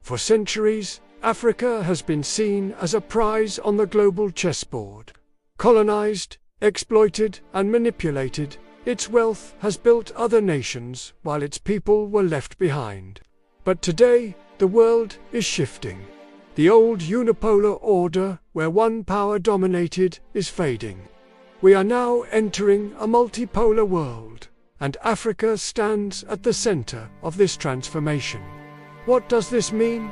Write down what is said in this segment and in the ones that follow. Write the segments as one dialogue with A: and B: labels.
A: For centuries, Africa has been seen as a prize on the global chessboard. Colonized, exploited, and manipulated, its wealth has built other nations while its people were left behind. But today, the world is shifting. The old unipolar order, where one power dominated, is fading. We are now entering a multipolar world, and Africa stands at the center of this transformation. What does this mean?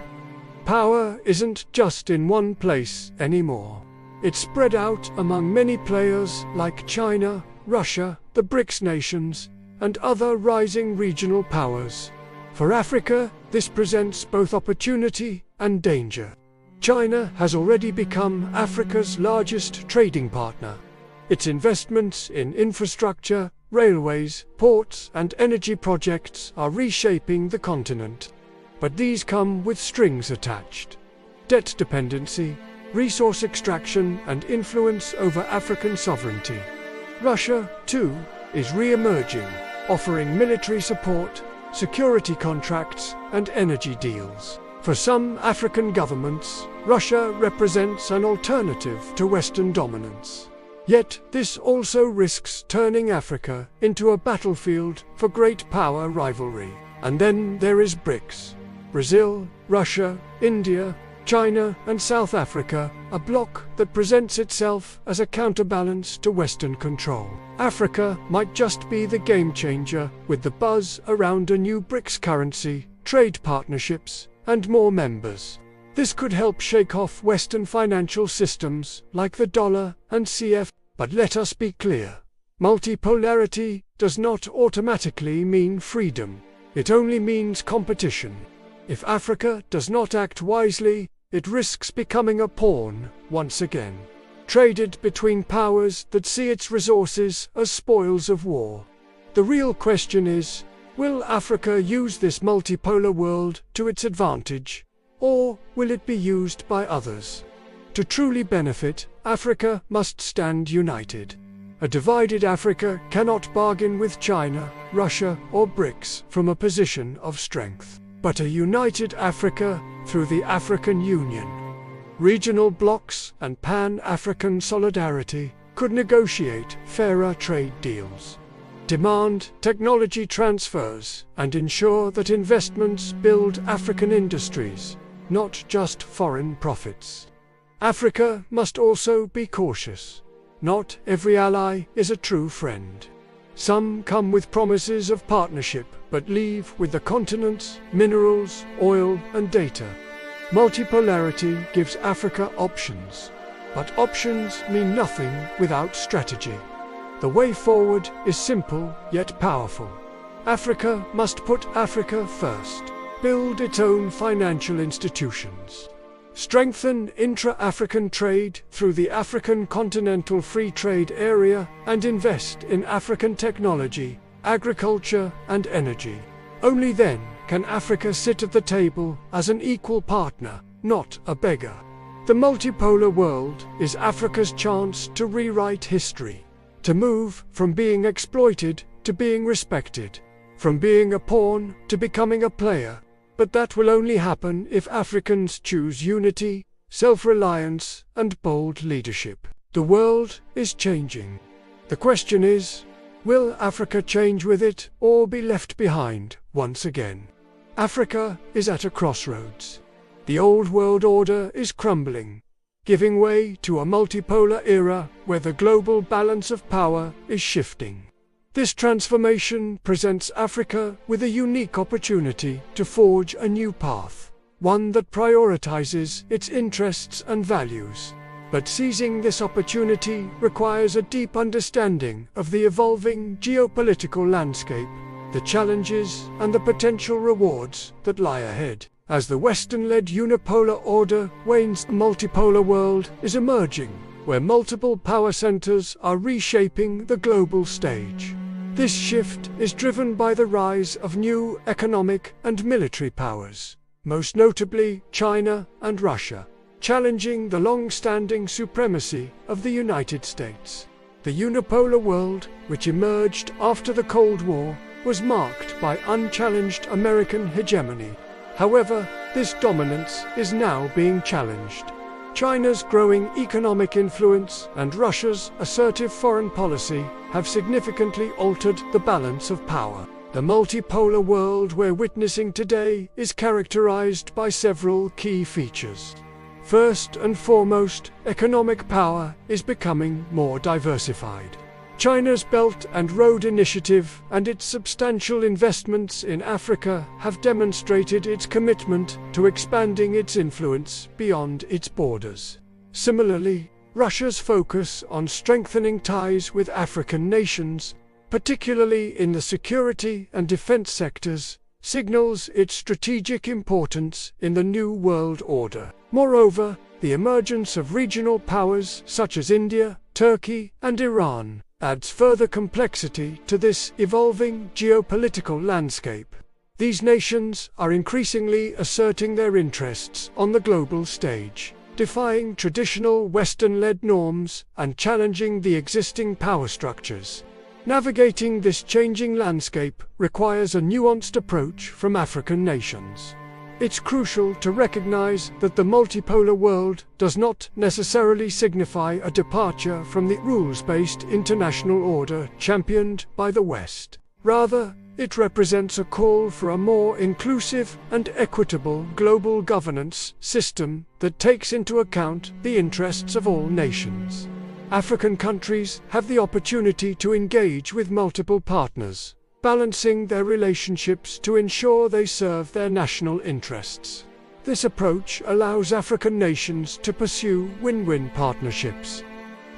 A: Power isn't just in one place anymore. It's spread out among many players like China, Russia, the BRICS nations, and other rising regional powers. For Africa, this presents both opportunity and danger. China has already become Africa's largest trading partner. Its investments in infrastructure, railways, ports, and energy projects are reshaping the continent. But these come with strings attached: debt dependency, resource extraction, and influence over African sovereignty. Russia, too, is re-emerging, offering military support, security contracts, and energy deals. For some African governments, Russia represents an alternative to Western dominance. Yet this also risks turning Africa into a battlefield for great power rivalry. And then there is BRICS. Brazil, Russia, India, China, and South Africa, a bloc that presents itself as a counterbalance to Western control. Africa might just be the game changer, with the buzz around a new BRICS currency, trade partnerships, and more members. This could help shake off Western financial systems like the dollar and CF. But let us be clear. Multipolarity does not automatically mean freedom. It only means competition. If Africa does not act wisely, it risks becoming a pawn once again, traded between powers that see its resources as spoils of war. The real question is, will Africa use this multipolar world to its advantage, or will it be used by others? To truly benefit, Africa must stand united. A divided Africa cannot bargain with China, Russia, or BRICS from a position of strength. But a united Africa through the African Union, regional blocs, and pan-African solidarity could negotiate fairer trade deals, demand technology transfers, and ensure that investments build African industries, not just foreign profits. Africa must also be cautious. Not every ally is a true friend. Some come with promises of partnership, but leave with the continent's minerals, oil, and data. Multipolarity gives Africa options, but options mean nothing without strategy. The way forward is simple yet powerful. Africa must put Africa first, build its own financial institutions, strengthen intra-African trade through the African Continental Free Trade Area, and invest in African technology, agriculture, and energy. Only then can Africa sit at the table as an equal partner, not a beggar. The multipolar world is Africa's chance to rewrite history, to move from being exploited to being respected, from being a pawn to becoming a player. But that will only happen if Africans choose unity, self-reliance, and bold leadership. The world is changing. The question is, will Africa change with it or be left behind once again? Africa is at a crossroads. The old world order is crumbling, giving way to a multipolar era where the global balance of power is shifting. This transformation presents Africa with a unique opportunity to forge a new path, one that prioritizes its interests and values. But seizing this opportunity requires a deep understanding of the evolving geopolitical landscape, the challenges and the potential rewards that lie ahead. As the Western-led unipolar order wanes, a multipolar world is emerging, where multiple power centers are reshaping the global stage. This shift is driven by the rise of new economic and military powers, most notably China and Russia, challenging the long-standing supremacy of the United States. The unipolar world, which emerged after the Cold War, was marked by unchallenged American hegemony. However, this dominance is now being challenged. China's growing economic influence and Russia's assertive foreign policy have significantly altered the balance of power. The multipolar world we're witnessing today is characterized by several key features. First and foremost, economic power is becoming more diversified. China's Belt and Road Initiative and its substantial investments in Africa have demonstrated its commitment to expanding its influence beyond its borders. Similarly, Russia's focus on strengthening ties with African nations, particularly in the security and defense sectors, signals its strategic importance in the New World Order. Moreover, the emergence of regional powers such as India, Turkey, and Iran adds further complexity to this evolving geopolitical landscape. These nations are increasingly asserting their interests on the global stage, defying traditional Western-led norms and challenging the existing power structures. Navigating this changing landscape requires a nuanced approach from African nations. It's crucial to recognize that the multipolar world does not necessarily signify a departure from the rules-based international order championed by the West. Rather, it represents a call for a more inclusive and equitable global governance system that takes into account the interests of all nations. African countries have the opportunity to engage with multiple partners, balancing their relationships to ensure they serve their national interests. This approach allows African nations to pursue win-win partnerships,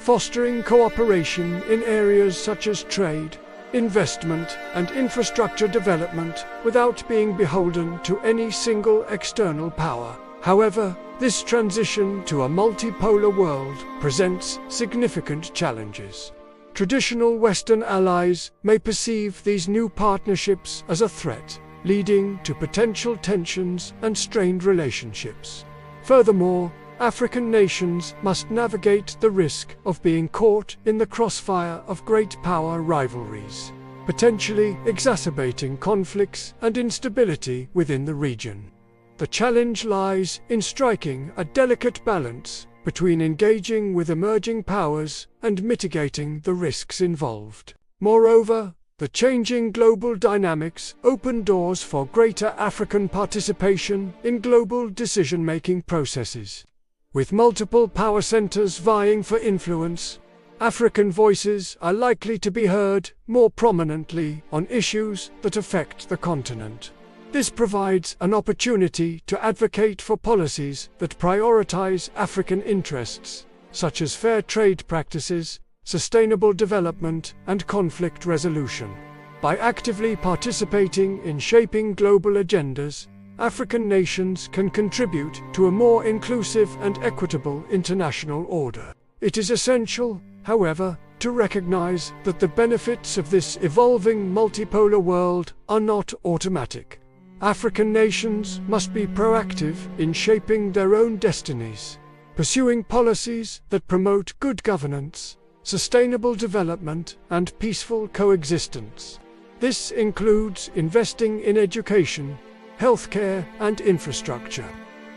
A: fostering cooperation in areas such as trade, investment, and infrastructure development without being beholden to any single external power. However, this transition to a multipolar world presents significant challenges. Traditional Western allies may perceive these new partnerships as a threat, leading to potential tensions and strained relationships. Furthermore, African nations must navigate the risk of being caught in the crossfire of great power rivalries, potentially exacerbating conflicts and instability within the region. The challenge lies in striking a delicate balance between engaging with emerging powers and mitigating the risks involved. Moreover, the changing global dynamics open doors for greater African participation in global decision-making processes. With multiple power centers vying for influence, African voices are likely to be heard more prominently on issues that affect the continent. This provides an opportunity to advocate for policies that prioritize African interests, such as fair trade practices, sustainable development, and conflict resolution. By actively participating in shaping global agendas, African nations can contribute to a more inclusive and equitable international order. It is essential, however, to recognize that the benefits of this evolving multipolar world are not automatic. African nations must be proactive in shaping their own destinies, pursuing policies that promote good governance, sustainable development, and peaceful coexistence. This includes investing in education, healthcare, and infrastructure,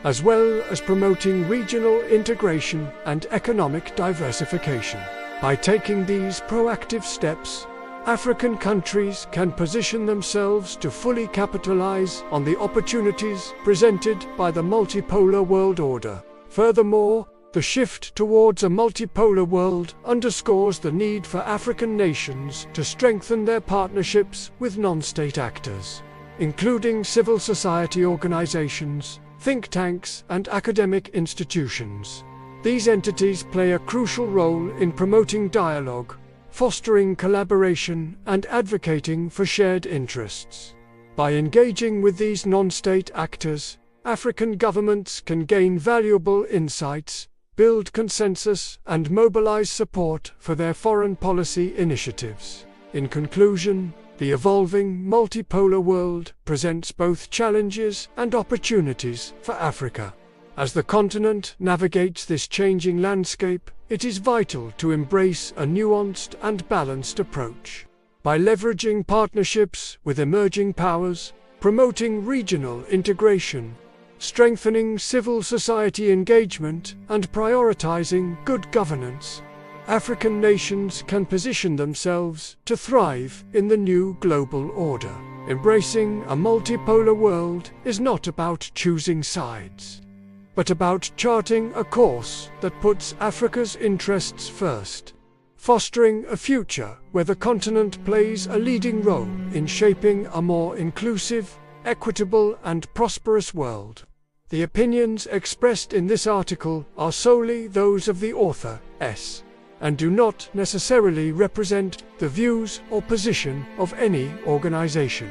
A: as well as promoting regional integration and economic diversification. By taking these proactive steps, African countries can position themselves to fully capitalize on the opportunities presented by the multipolar world order. Furthermore, the shift towards a multipolar world underscores the need for African nations to strengthen their partnerships with non-state actors, including civil society organizations, think tanks, and academic institutions. These entities play a crucial role in promoting dialogue, fostering collaboration, and advocating for shared interests. By engaging with these non-state actors, African governments can gain valuable insights, build consensus, and mobilize support for their foreign policy initiatives. In conclusion, the evolving multipolar world presents both challenges and opportunities for Africa. As the continent navigates this changing landscape, it is vital to embrace a nuanced and balanced approach. By leveraging partnerships with emerging powers, promoting regional integration, strengthening civil society engagement, and prioritizing good governance, African nations can position themselves to thrive in the new global order. Embracing a multipolar world is not about choosing sides, but about charting a course that puts Africa's interests first, fostering a future where the continent plays a leading role in shaping a more inclusive, equitable, and prosperous world. The opinions expressed in this article are solely those of the author, and do not necessarily represent the views or position of any organization.